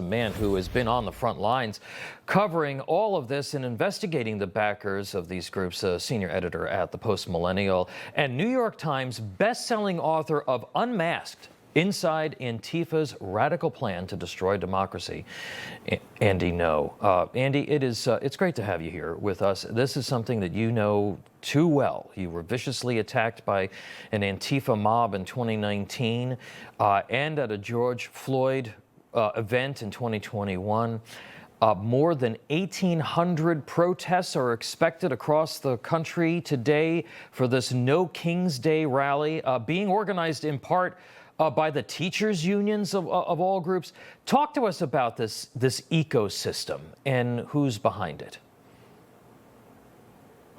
man who has been on the front lines covering all of this and investigating the backers of these groups, a senior editor at the Post Millennial and New York Times best-selling author of Unmasked: Inside Antifa's Radical Plan to Destroy Democracy, Andy Ngo. Andy, it's great to have you here with us. This is something that you know too well. You were viciously attacked by an Antifa mob in 2019 and at a George Floyd event in 2021. More than 1,800 protests are expected across the country today for this No King's Day rally, being organized in part by the teachers' unions of all groups. Talk to us about this ecosystem and who's behind it.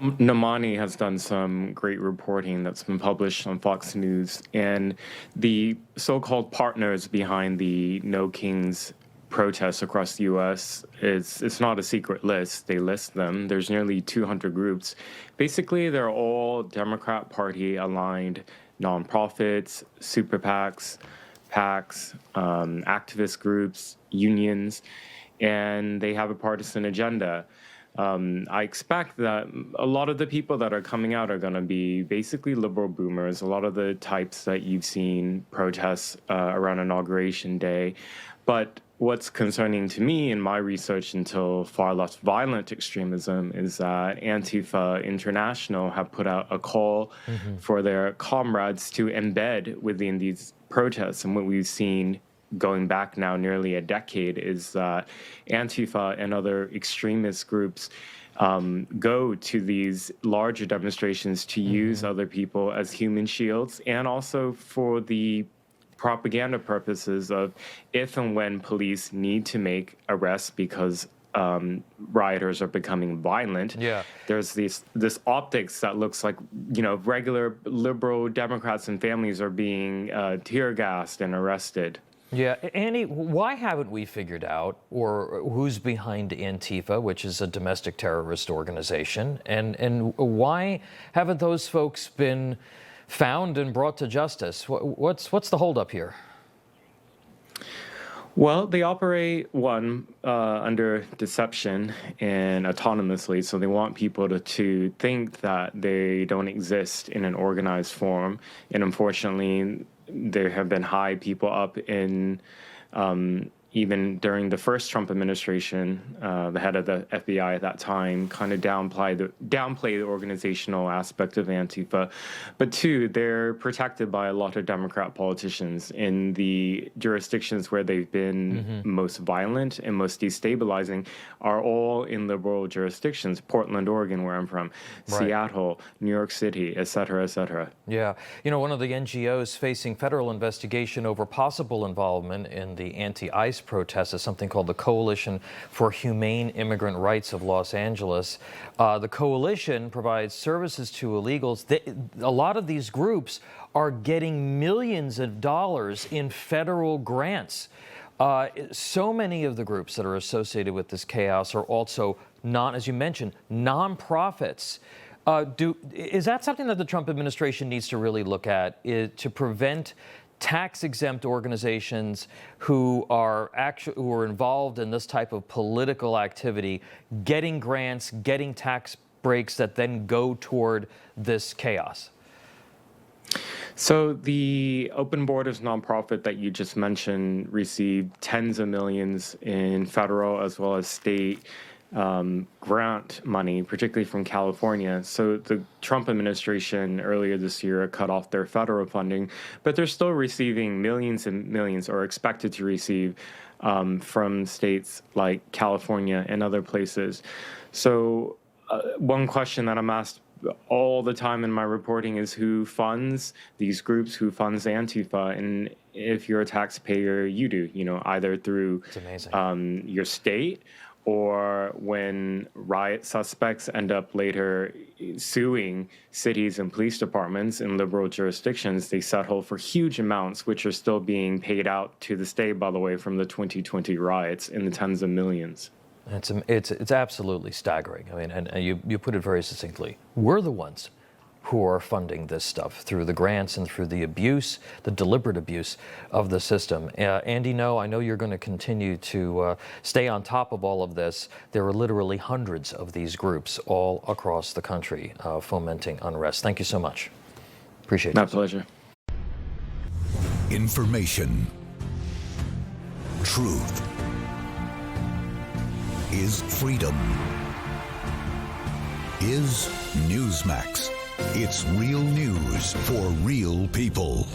Namani has done some great reporting that's been published on Fox News, and the so-called partners behind the No Kings protests across the U.S. It's not a secret list. They list them. There's nearly 200 groups. Basically, they're all Democrat Party aligned nonprofits, super PACs, activist groups, unions, and they have a partisan agenda. I expect that a lot of the people that are coming out are going to be basically liberal boomers, a lot of the types that you've seen protests around Inauguration Day. But what's concerning to me in my research into far left violent extremism is that Antifa International have put out a call for their comrades to embed within these protests. And what we've seen going back now nearly a decade is that Antifa and other extremist groups go to these larger demonstrations to use other people as human shields, and also for the propaganda purposes of if and when police need to make arrests because rioters are becoming violent. Yeah. There's this optics that looks like, regular liberal Democrats and families are being tear gassed and arrested. Yeah, Andy, why haven't we figured out, or who's behind Antifa, which is a domestic terrorist organization, and why haven't those folks been found and brought to justice? What's the holdup here? Well, they operate, under deception and autonomously, so they want people to think that they don't exist in an organized form. And unfortunately, there have been high people up in even during the first Trump administration, the head of the FBI at that time kind of downplay the organizational aspect of Antifa. But two, they're protected by a lot of Democrat politicians in the jurisdictions where they've been most violent and most destabilizing are all in liberal jurisdictions. Portland, Oregon, where I'm from, right. Seattle, New York City, et cetera, et cetera. Yeah. One of the NGOs facing federal investigation over possible involvement in the anti-ICE protests is something called the Coalition for Humane Immigrant Rights of Los Angeles. The coalition provides services to illegals. A lot of these groups are getting millions of dollars in federal grants. So many of the groups that are associated with this chaos are also, as you mentioned, nonprofits. Is that something that the Trump administration needs to really look at, to prevent tax-exempt organizations who are involved in this type of political activity getting grants, getting tax breaks that then go toward this chaos? So the Open Borders nonprofit that you just mentioned received tens of millions in federal as well as state grant money, particularly from California. So the Trump administration earlier this year cut off their federal funding, but they're still receiving millions and millions, or expected to receive, from states like California and other places. So one question that I'm asked all the time in my reporting is who funds these groups, who funds Antifa? And if you're a taxpayer, you do, either through your state, or when riot suspects end up later suing cities and police departments in liberal jurisdictions, they settle for huge amounts, which are still being paid out to the state, by the way, from the 2020 riots in the tens of millions. It's absolutely staggering. I mean, and you put it very succinctly. We're the ones who are funding this stuff through the grants and through the abuse, the deliberate abuse of the system. Andy Ngo, I know you're going to continue to stay on top of all of this. There are literally hundreds of these groups all across the country fomenting unrest. Thank you so much. Appreciate it. My pleasure. Information. Truth is freedom. Is Newsmax. It's real news for real people.